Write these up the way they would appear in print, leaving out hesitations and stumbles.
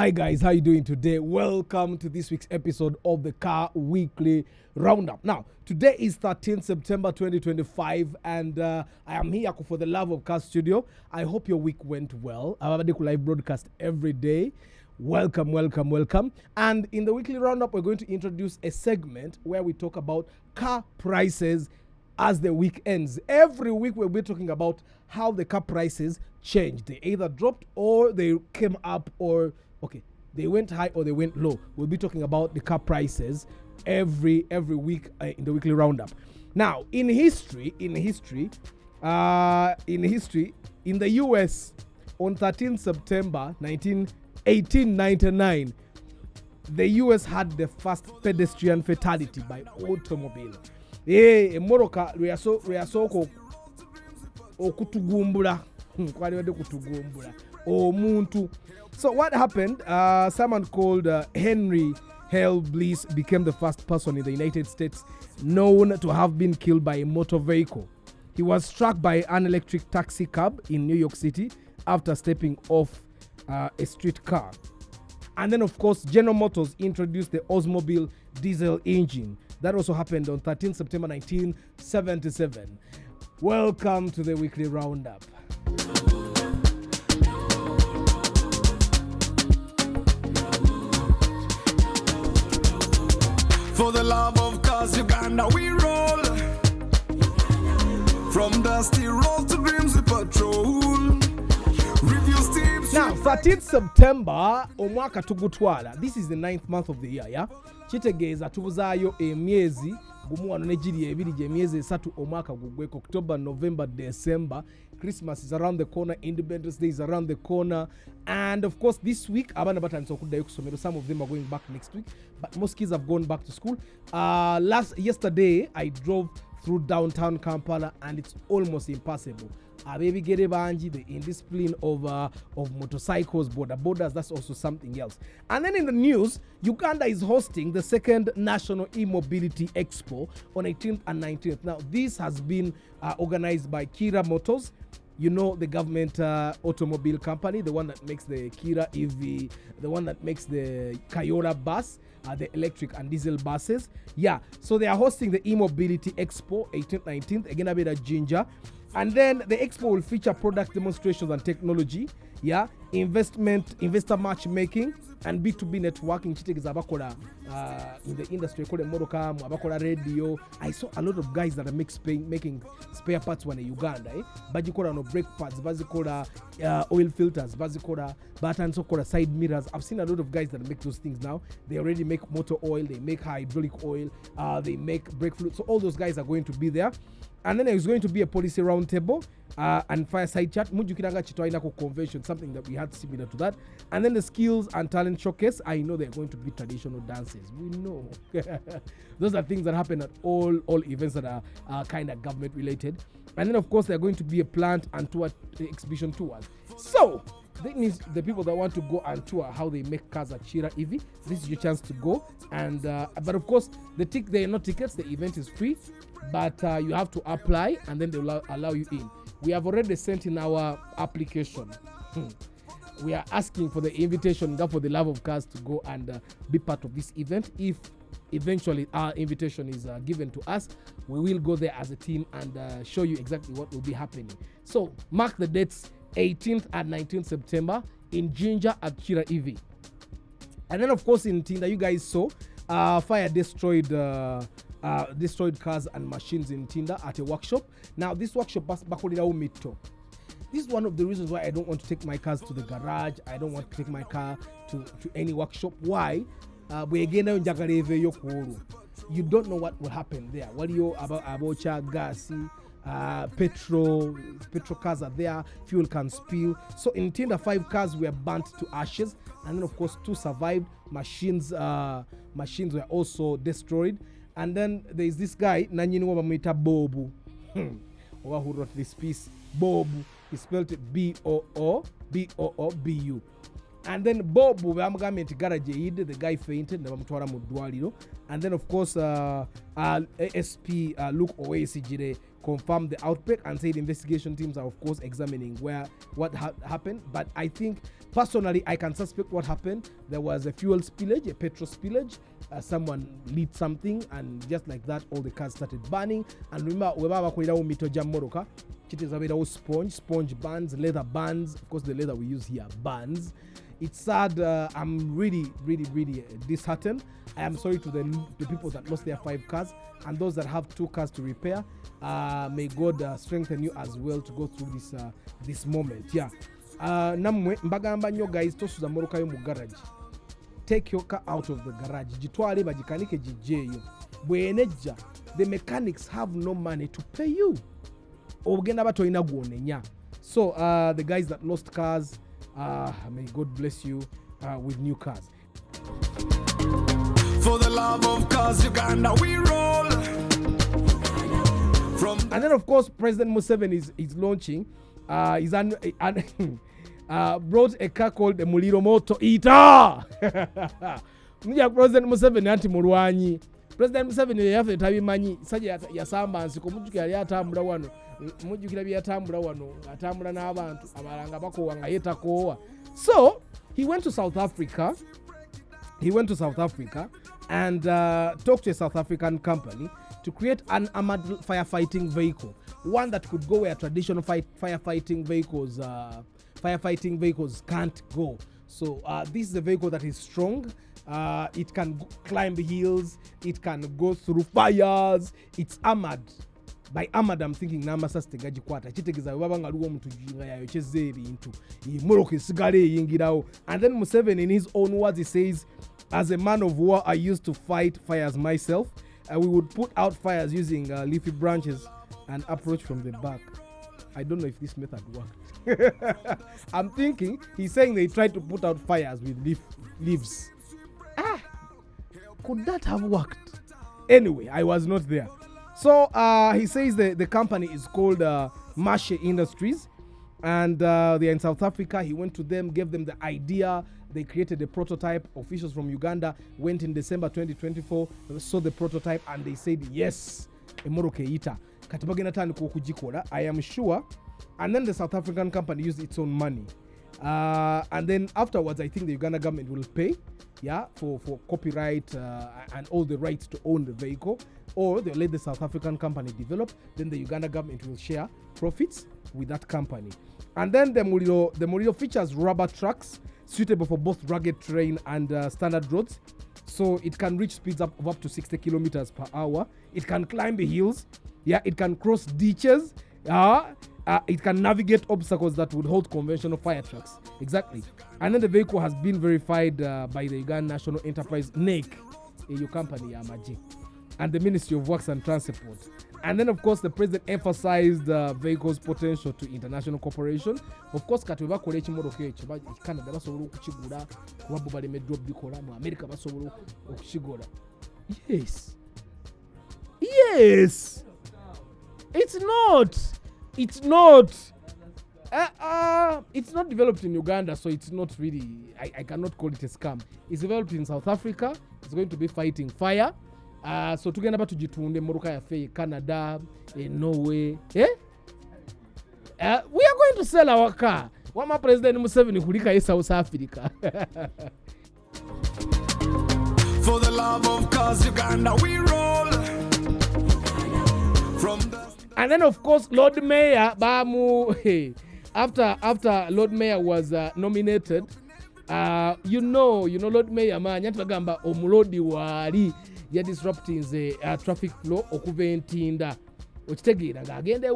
Hi guys, how you doing today? Welcome to this week's episode of the Car Weekly Roundup. Now, today is 13th September 2025 and I am here for the Love of Car Studio. I hope your week went well. I have a live broadcast every day. Welcome. And in the weekly roundup, we're going to introduce a segment where we talk about car prices as the week ends. Every week we'll be talking about how the car prices changed. They either dropped or they came up, or they went high or they went low. We'll be talking about the car prices every week in the weekly roundup. Now, in history, in the US, on 13 September 1899, the US had the first pedestrian fatality by automobile. Emoroka lweyasooka okutugumbula kwaliwadde kutugumbula omuntu. So what happened? Someone called Henry Hale Bliss became the first person in the United States known to have been killed by a motor vehicle. He was struck by an electric taxi cab in New York City after stepping off a street car. And then, of course, General Motors introduced the Oldsmobile diesel engine. That also happened on 13 September 1977. Welcome to the weekly roundup. For the love of cars, Uganda we roll. From dusty road to dreams we patrol. Reviews tips. Now, 13th September, omwaka tugutwala. This is the 9th month of the year, yeah? Kitegeeza tubuzaayo emyezi gumu wano negiri ebiri gye emyezi esatu omwaka gugweko. October, November, December. Christmas is around the corner. Independence Day is around the corner. And of course, this week, abana batandise okuddayo ku ssomero. Some of them are going back next week, but most kids have gone back to school. Yesterday, I drove through downtown Kampala and it's almost impassable. Abebigere banji, the indiscipline of motorcycles, borders, that's also something else. And then in the news, Uganda is hosting the second National E-Mobility Expo on 18th and 19th. Now, this has been organized by Kira Motors. You know, the government automobile company, the one that makes the Kira EV, the one that makes the Kayora bus, the electric and diesel buses. Yeah, so they are hosting the E-Mobility Expo 18th, 19th, again a bit of ginger. And then the expo will feature product demonstrations and technology, investor matchmaking, and B2B networking. Chitegeza abakola in the industry called Moroka, abakola radio. I saw a lot of guys that are making spare parts when in Uganda. Bajikola no brake pads, bajikola oil filters, bajikola buttons, kola side mirrors. I've seen a lot of guys that make those things now. They already make motor oil, they make hydraulic oil, they make brake fluid. So all those guys are going to be there. And then there's going to be a policy roundtable and fireside chat. Mujukiranga Chitwaina convention, something that we had similar to that. And then the skills and talent showcase. I know they're going to be traditional dances. We know. Those are things that happen at all events that are kind of government related. And then, of course, they're going to be a plant and tour exhibition tours. So that means the people that want to go and tour how they make cars at Kira EV, this is your chance to go. And but of course, they are not tickets. The event is free, but you have to apply, and then they will allow you in. We have already sent in our application. We are asking for the invitation for the Love of Cars to go and be part of this event. If eventually our invitation is given to us, we will go there as a team and show you exactly what will be happening. So mark the dates, 18th and 19th September in Ginger at Kira EV. And then, of course, in Tinda, you guys saw fire destroyed cars and machines in Tinda at a workshop. Now, this workshop, this is one of the reasons why I don't want to take my cars to the garage. I don't want to take my car to any workshop. Why? You don't know what will happen there. What do you about gas? Petrol cars are there, fuel can spill. So in Tinda, 5 cars were burnt to ashes, and then of course 2 survived. Machines were also destroyed. And then there is this guy Nanyinwa Bobu who wrote this piece. Bobu, he spelled it Boobu. And then Bobu bamugambye garage yidde, the guy fainted, bamutwala mu ddwaliro. And then of course ASP Luke Oweyesigire confirmed the outbreak and said investigation teams are of course examining what happened. But I think Personally, I can suspect what happened. There was a fuel spillage, a petrol spillage. Someone lit something, and just like that, all the cars started burning. And remember, we have a mito jamoroka. It is a sponge bands, leather bands. Of course, the leather we use here, bands. It's sad. I'm really disheartened. I am sorry to the people that lost their 5 cars and those that have 2 cars to repair. May God strengthen you as well to go through this moment. Yeah. Namwe mbagamba nnyo guys, tosuza moroka yo mu garage. Take your car out of the garage. Gitwale bagikanike gijjeeyo. Bwenejja, the mechanics have no money to pay you. Ogenda batoyina gwonenya. So the guys that lost cars, may God bless you with new cars. For the love of cars, Uganda, we roll. And then of course President Museveni is launching. He's brought a car called the Muliro Moto Ita. President Museveni anti mulwanyi. President Museveni yafe tabimanyi sajja yasamba nsiko mujjukira yali atambula wano. Mujjukira byatambula wano atambula n'abantu abalanga bakowa nga yetakoowa. So he went to South Africa and talked to a South African company to create an armored firefighting vehicle, one that could go where traditional firefighting vehicles can't go. So this is a vehicle that is strong. It can climb hills. It can go through fires. It's armored. By armored, I'm thinking namasa stegaji kwata. Chitegeza wabanga luwo mtu jinga yayo chezeri into imoroke sigare yingirawo. And then Museveni, in his own words, he says, as a man of war, I used to fight fires myself. We would put out fires using leafy branches and approach from the back. I don't know if this method worked. I'm thinking he's saying they tried to put out fires with leaves. Could that have worked? Anyway, I was not there. So he says the company is called Marshe Industries, and they're in South Africa. He went to them, gave them the idea. They created a prototype. Officials from Uganda went in December 2024, saw the prototype, and they said, yes, emoroke ita. Katibagena tani kujikola, I am sure. And then the South African company used its own money. And then afterwards, I think the Uganda government will pay, for copyright and all the rights to own the vehicle. Or they'll let the South African company develop. Then the Uganda government will share profits with that company. And then the Muliro features rubber tracks suitable for both rugged terrain and standard roads. So it can reach speeds of up to 60 kilometers per hour. It can climb the hills. It can cross ditches. It can navigate obstacles that would hold conventional fire trucks. Exactly. And then the vehicle has been verified by the Uganda National Enterprise NEC, your company, Amaji, and the Ministry of Works and Transport. And then, of course, the president emphasized the vehicle's potential to international cooperation. Of course, katweba kolechi modoka echo Canada basobola okukigula kuba balemeddwa obikola mu America basobola okukigula. Yes. It's not developed in Uganda, so it's not really, I cannot call it a scam. It's developed in South Africa. It's going to be fighting fire. So tugenda batugitunde moroka yafe Canada, Norway. We are going to sell our car. Wama President Museveni kulika South Africa. For the love of cars, Uganda, we roll. And then of course Lord Mayor Bamu, after Lord Mayor was nominated, you know Lord Mayor manya tugamba omulodi wali ya disrupting the traffic flow okuva entinda okitegeera ng'agenda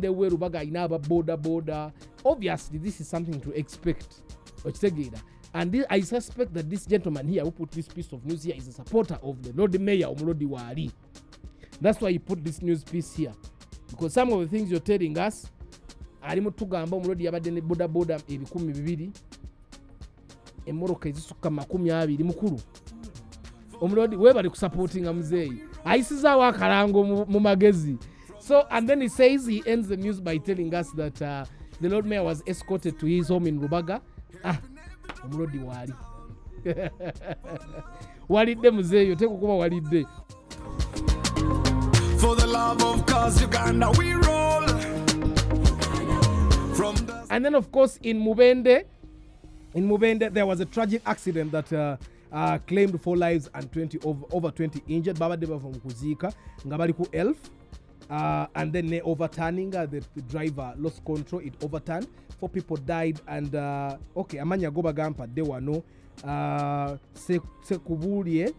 ewerubaga ina aba boda. Obviously this is something to expect okitegeera, and I suspect that this gentleman here who put this piece of news here is a supporter of the Lord Mayor omulodi wali. That's why he put this news piece here, because some of the things you're telling us alimu tugamba omulodi yabadde ne boda 200 emoroka ezisuka 20 mukulu. Omulodi webali kusupportinga muzeyi ayisiza wakalango mu magezi. So and then he says, he ends the news by telling us that the Lord Mayor was escorted to his home in Rubaga. Omulodi wali walidde muzeyi otekukuba walidde. For the love of cars, Uganda, we roll. And then of course in Mubende there was a tragic accident that claimed 4 lives and over 20 injured. Baba deba from Kuzika ngabali ku Elf. And then they overturning the driver lost control, it overturned, 4 people died. And okay, amanya goba gampa they were no Sekubulie,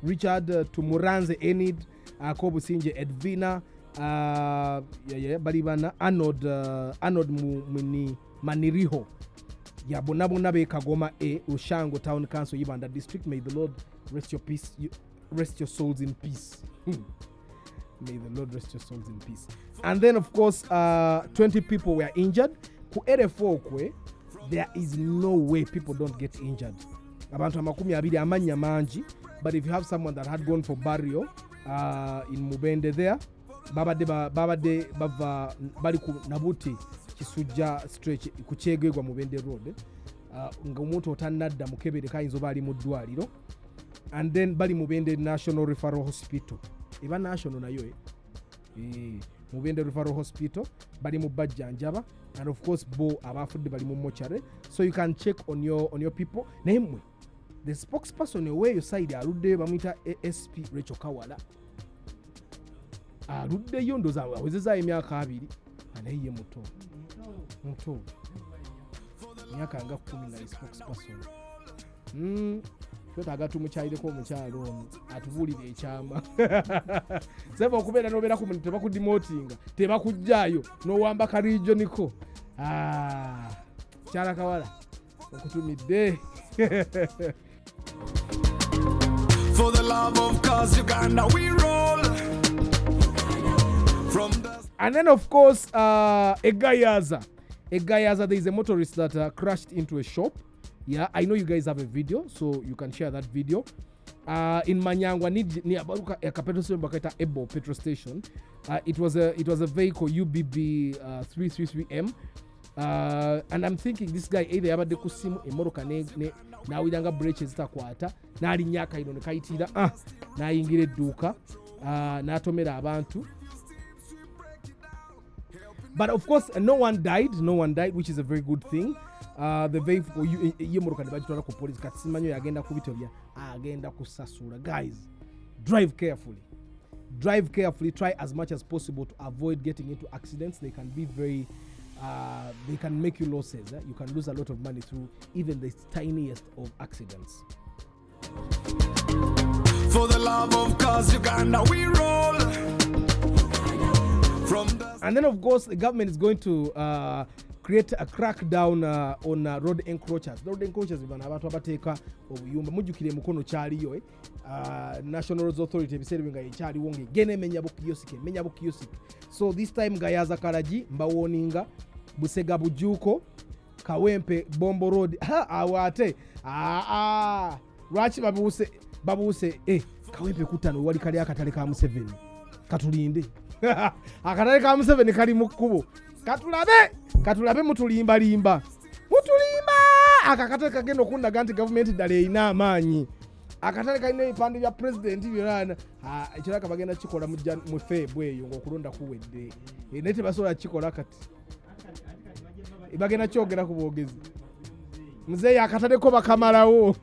Richard Tumuranze Enid, Kobusinje Edvina, Balibana Arnold Maniriho, Yabonabona be Kagoma Ushango Town Council Uganda District. May the Lord rest your souls in peace. May the Lord rest your souls in peace. And then of course 20 people were injured. There is no way people don't get injured. Abantu amakumi abiri amanya manji, but if you have someone that had gone for burial in Mubende there, babade bava bali ku Nabuti Kisuja stretch kuchegegwa Mubende road, nga omuntu otanadda mukebere kayinzo bali mu ddwaliro. And then bali Mubende National Referral Hospital, eba national nayo Mubende Referral Hospital bali mu bajjanjaba. And of course bo abafudde bali mu mochare, so you can check on your people. Name the spokesperson away your side aludde bamwita ASP Rachel Kawala, aludde yondo za awezeza emyaka 2 anaye muto myaka nga 10 nga spokesperson. Twetaaga tumukyalireko omukyalo ono atubulire ekyama. Sebo okubeera n'obeera ku muntu tebakudemotinga, tebakujjaayo n'owamba ka regioniko. Kyala Kawala okutumidde. For the love of cause Uganda we roll. And then of course Egayaza, there is a motorist that crashed into a shop. Yeah, I know you guys have a video, so you can share that video. In Manyangwa near Baruka petrol station bakata Ebo petrol station. It was a vehicle UBB 333M. And I'm thinking this guy either abadde kusimu emoroka ne nawidanga breaches takwata nali nyaka ino nekayitira nayingira edduuka natomera abantu. But of course no one died, which is a very good thing. The vehicle yemoroka ne bagitwala ku police kati simanyo yagenda kubitobya agenda kusasula. Guys, drive carefully, try as much as possible to avoid getting into accidents. They can be very they can make you losses. You can lose a lot of money through even the tiniest of accidents. For the love of cause Uganda we roll. And then of course the government is going to create a crackdown on road encroachers. Road encroachers ibana abantu abateeka obuyumba mujjukire mukono kyaliyo National Roads Authority ebiseera binga ekyali wonge gene menya bu kiosk. So this time Gayaza Karaji mbawoninga Busega Bujuko Kawempe Bombo Road awate lwaki babuse Kawempe kutano wali kali akatale ka Museveni katulinde akatale ka Museveni kali mu kkubo katulabe mutulimba akakatale kagenda okundaga nti government ddala erina amaanyi. Akatale kalina ebipande bya president byonna ekiraka bagenda kikola mu February eyo ng'okulonda kuwedde naye tebasobola kikola kati bagenda kyogera ku bwogezi. Muzeeyi akatale ko bakamalawo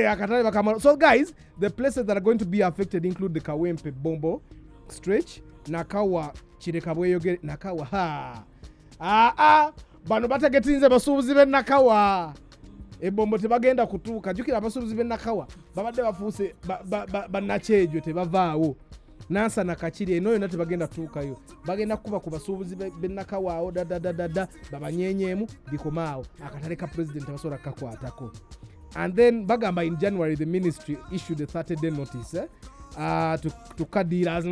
akatale bakamalawo. So guys, the places that are going to be affected include the Kawempe Bombo stretch, Nakawa Chirekabweyogere Nakawa bano bategetinze basuubuzi be Nakawa ebombo tebagenda kutuuka. Jukira abasuubuzi be Nakawa babadde bafuuse bannakyejo tebavaawo nansa nakakiri eno yonna tebagenda tuukayo, bagenda kuba ku basuubuzi be Nakawaawo dadadadada babanyenyeemu bikomaawo akatale ka president abasobola kakwatako. And then bagamba in January the ministry issued a 30-day notice to car dealers.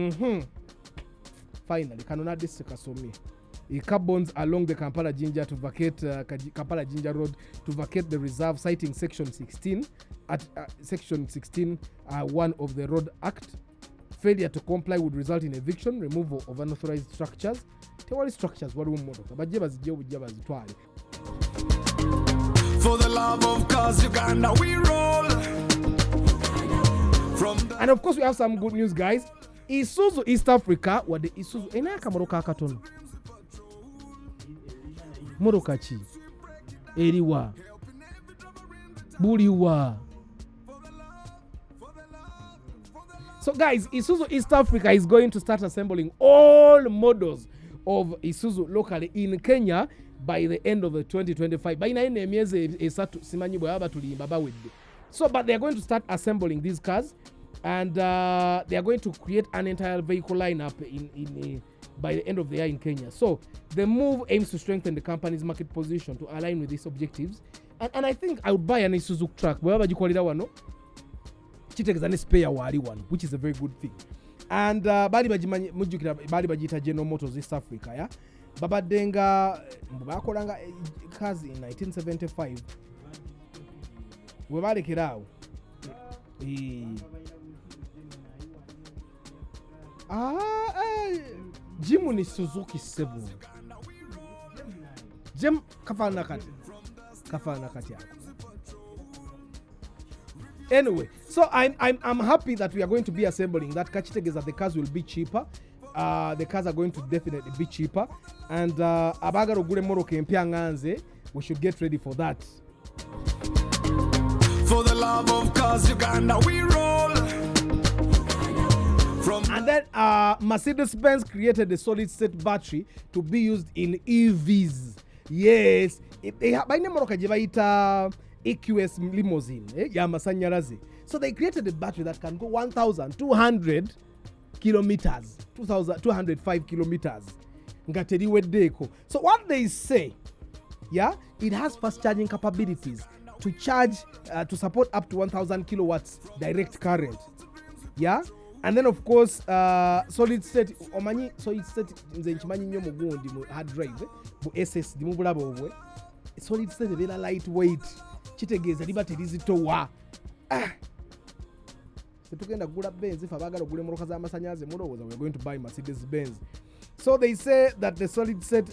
Finally Kanona district kasomye carbons along the Kampala Jinja to vacate Kampala Jinja Road to vacate the reserve, citing section 16 at section 16(1) of the Road Act. Failure to comply would result in eviction, removal of unauthorized structures. Tewali structures waliwo mmotoka bajje bazijje obujja bazitwale. For the love of cause Uganda we roll. And of course we have some good news, guys. Isuzu East Africa, what the Isuzu ena akamaro ka katono Motoka ki eriwa buliwa. So guys, Isuzu East Africa is going to start assembling all models of Isuzu locally in Kenya by the end of the 2025. By nine emyezi esatu simanyi bwe aba tulimba bawedde. So but they are going to start assembling these cars, and they are going to create an entire vehicle lineup in by the end of the year in Kenya. So the move aims to strengthen the company's market position to align with these objectives. And I think I would buy an Isuzu truck. Bwe aba gikolera wano kitegeeza ne spare wali wano, which is a very good thing. And bali bagimanyi mujjukira bali bagiyita General Motors East Africa, yeah? Babadde nga bakolanga cars in 1975 we balekera awo. Jimu ni Suzuki 7 Jem kafana kati ako. Anyway, so I'm happy that we are going to be assembling that. Kachitegeeza the cars will be cheaper. The cars are going to definitely be cheaper, and abagala ogule moroka empya nganze, we should get ready for that. For the love of cars, Uganda we roll. And then Mercedes-Benz created a solid-state battery to be used in EVs. Yes, by name moroka je bayita EQS limousine, ya masanyalaze. So they created a battery that can go 1,200 kilometers, 205 kilometers. Ngateriweddeko. So what they say, yeah, it has fast charging capabilities to charge, to support up to 1,000 kilowatts direct current. Yeah, and then of course solid state omanyi solid state nze nkimanyi nnyo mu gundi mu hard drive mu SSD mu bulabo obwe. Solid state beera lightweight, kitegeeza liba terizitowa. Setugenda kugula Benz if abagala ogula emmotoka z'amasannyalaze mulowooza we're going to buy Mercedes-Benz. So they say that the solid state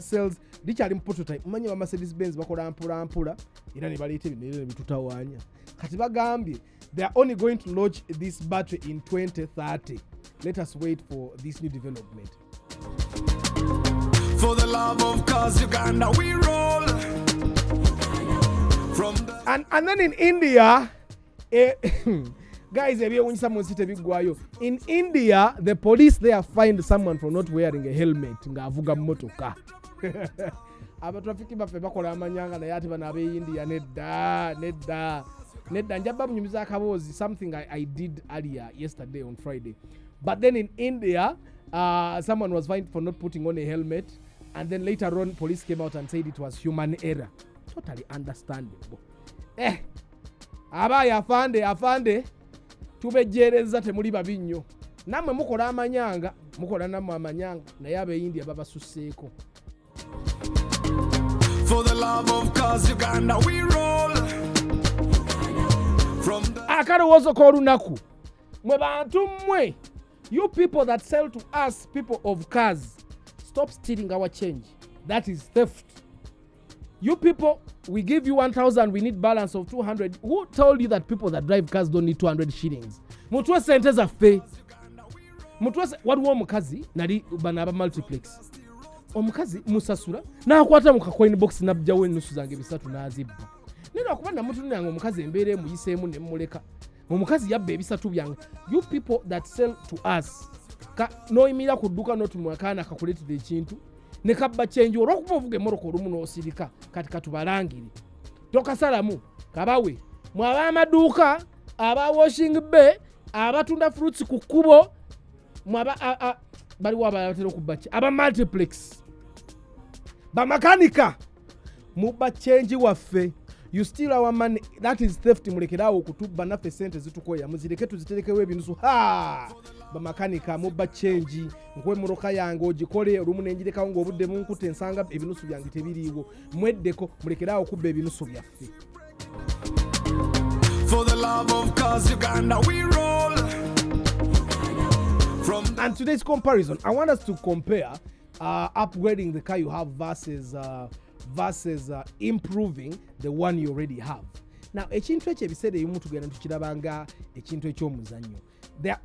cells likyali mu prototype. Mumanyi ba Mercedes-Benz bakola mpula era ne baleeta ebintu ebitutawaanya. Kati bagambye they are only going to launch this battery in 2030. Let us wait for this new development. For the love of cars, Uganda we roll. And then in India, guys, in India, the police there fined someone for not wearing a helmet. Ngavuga motoka. Aba traffic bafe bakola amanyanga naye ati bana abe India nedda njaba bunyumiza akabozi, something I did earlier yesterday on Friday. But then in India, someone was fined for not putting on a helmet, and then later on police came out and said it was human error. Totally understandable. Abaye afande tubejereza temuli babinyo. Namwe mukola amanyanga, mukola namwe amanyanga naye abe India babasuseeko. For the love of cars, Uganda we roll. Akarowoozo k'olunaku mwe bantu mmwe, you people that sell to us people of cars, stop stealing our change. That is theft. You people, we give you 1,000, we need balance of 200. Who told you that people that drive cars don't need 200 shillings? Mutwe sente zaffe. Mutwe waliwo omukazi nali banaba multiplex. Omukazi musasula n'akwata mu coin box n'abjawo ennusu zange bisatu n'azibba. Nino akuba namutunanga omukazi embeere muyiseemu ne mmuleka. Omukazi yabba ebisatu byange. You people that sell to us, noyimira ku dduka n'otumwakaana kakuleetera ekintu ne kabba change olw'okuba ovuga emmoroka olumu n'osirika kati katubalangire. Tokasalamu kabawe mwe ab'amaduuka, aba washing bay, abatunda fruits ku kkubo, mwe baliwo abatera okubba aba multiplex, bamakanika mubba change waffe. You steal our money, that is theft. Mulekerawo okutubba naffe sente zitukoya, muzireke tuziterekewo ebinusu. Bamakanika mubba change, nkwe muroka yange ogikole olumu nenjirekawo ng'obudde munkute nsanga ebinusu byange tebiriiwo. Mweddeko mulekerawo okubba ebinusu byaffe. For the love of cars, Uganda we roll. And today's comparison, I want us to compare upgrading the car you have versus improving the one you already have. Now, ekintu ekyo ebiseera ebimu tugenda tukirabanga ekintu eky'omuzannyo. There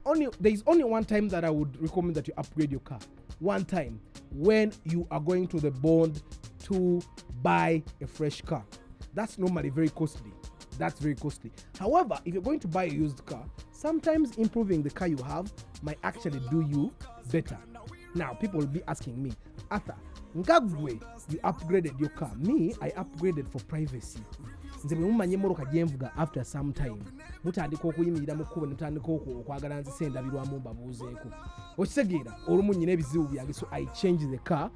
is only one time that I would recommend that you upgrade your car. One time, when you are going to the bond to buy a fresh car. That's normally very costly. That's very costly. However, if you're going to buy a used car, sometimes improving the car you have might actually do you better. Now, people will be asking me, Arthur, Ngagwe, you upgraded your car. Me, I upgraded for privacy. Nze bwe mumanye emmoloka gye nvuga after some time mutandika okuyimirira mu kkubo ne mutandika okwagala nzise endabirwamu mbabuuzeeko. Okitegeera olumu nnyina ebizibu byange, so I change the car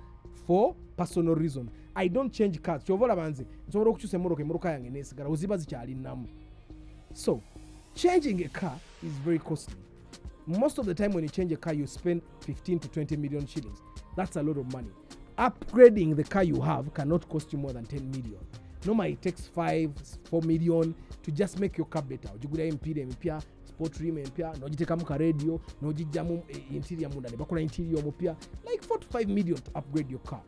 for personal reason. I don't change cars. Kyova olaba nze nsobola okukyusa emmoloka yange neesigala oziba zikyalinamu. So changing a car is very costly. Most of the time when you change a car, you spend 15 to 20 million shillings. That's a lot of money. Upgrading the car you have cannot cost you more than 10 million. Normally it takes 4 million to just make your car better. Ojigula empira empya, sport rim empya, nojitekamu ka radio, nojijjamu interior munda ne bakola interior mupya, like 4 to 5 million to upgrade your car.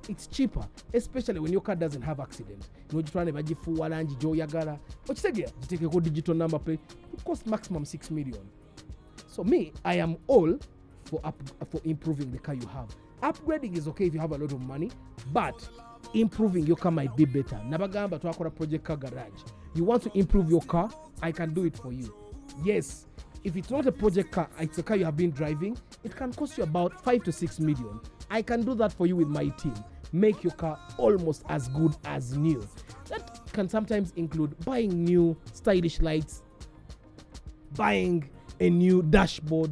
It's cheaper, especially when your car doesn't have accident. Nojitwala ne bagifuwa langi gy'oyagala. Okitegeera, gitekeko digital number plate. It costs maximum 6 million. So me, I am all for improving the car you have. Upgrading is okay if you have a lot of money, but improving your car might be better. Nabagamba twakora project car garage. You want to improve your car? I can do it for you. Yes, if it's not a project car, it's a car you have been driving, it can cost you about 5 to 6 million. I can do that for you with my team. Make your car almost as good as new. That can sometimes include buying new stylish lights, buying a new dashboard,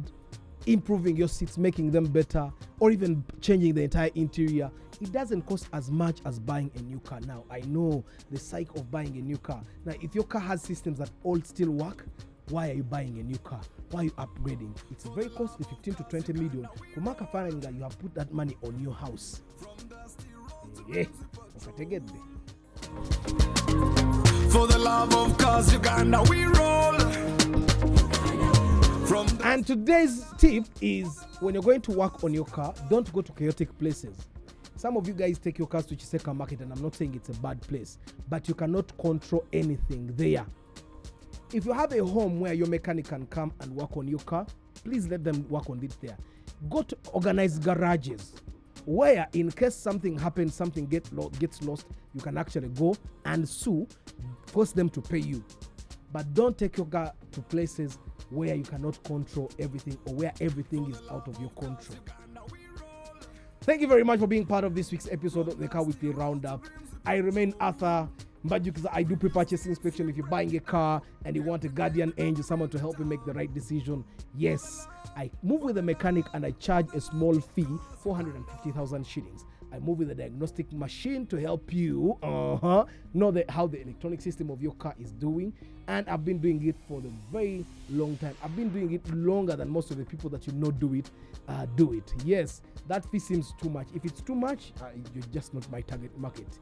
improving your seats, making them better, or even changing the entire interior. It doesn't cost as much as buying a new car. Now, I know the cycle of buying a new car. Now, if your car has systems that all still work, why are you buying a new car? Why are you upgrading? It's very costly, 15 to 20 million. Kumaka faranga, you have put that money on your house. Yeah, For the love of cars, Uganda, we roll. And today's tip is, when you're going to work on your car, don't go to chaotic places. Some of you guys take your cars to Chiseka Market, and I'm not saying it's a bad place, but you cannot control anything there. If you have a home where your mechanic can come and work on your car, please let them work on it there. Go to organized garages where, in case something happens, something gets lost, you can actually go and sue, force them to pay you. But don't take your car to places where you cannot control everything, or where everything is out of your control. Thank you very much for being part of this week's episode of the Car Weekly Roundup. I remain Arthur Mbajuk. I do pre-purchase inspection. If you're buying a car and you want a guardian angel, someone to help you make the right decision, yes, I move with a mechanic and I charge a small fee, 450,000 shillings. I move with a diagnostic machine to help you know how the electronic system of your car is doing. And I've been doing it for the very long time. I've been doing it longer than most of the people that you know do it. Yes, that fee seems too much. If it's too much, you're just not my target market.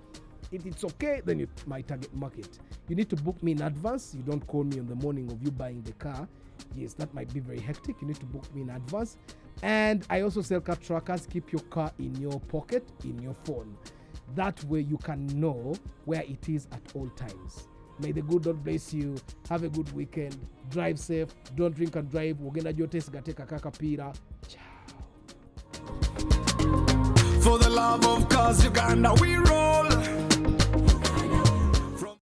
If it's okay, then you're my target market. You need to book me in advance. You don't call me on the morning of you buying the car. Yes, that might be very hectic. You need to book me in advance. And I also sell car trackers. Keep your car in your pocket, in your phone. That way you can know where it is at all times. May the good Lord bless you. Have a good weekend. Drive safe. Don't drink and drive. Wogenda jote sigateka kakapira. Ciao. For the love of cars, Uganda, we roll.